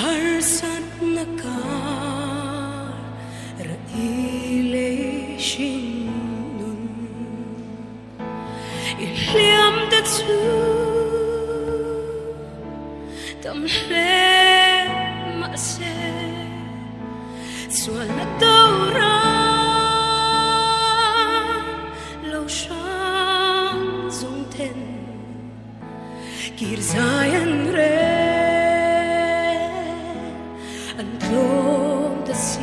harsat nakar raile shinun iliam da tu tam hle ma se sual na daura lo shang zong ten kir zayan re Lom the sea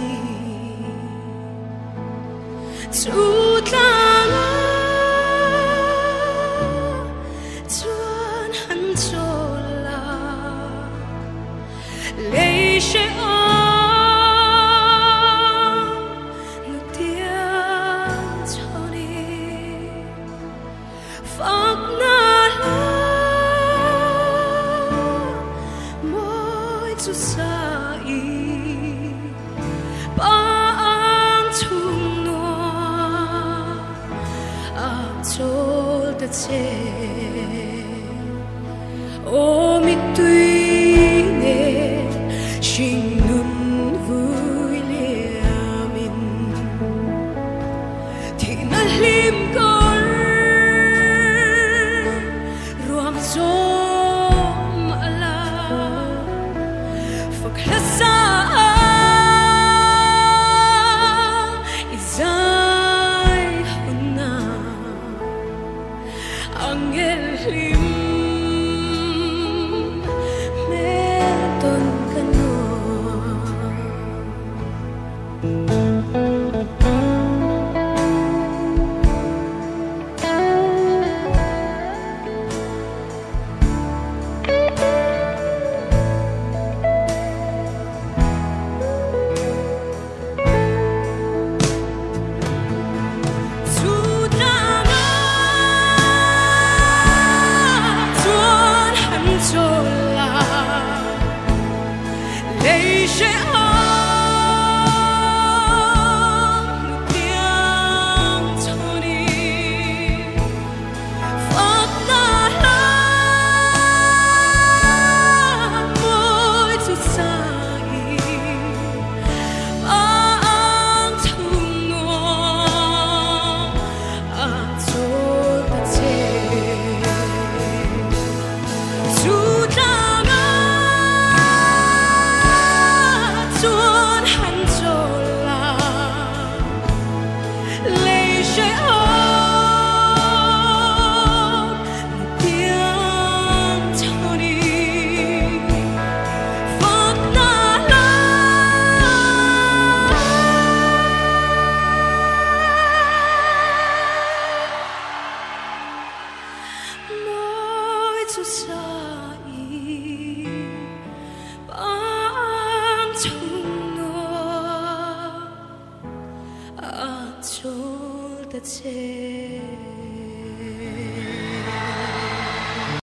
Tutanga Tuan Hanchola Leishe Nutian Tony Fagnala Moi to O mi tui ne shin nun vui liamin thì na lim cor ruam zo ala phật sa izai huna angel lim Told the tale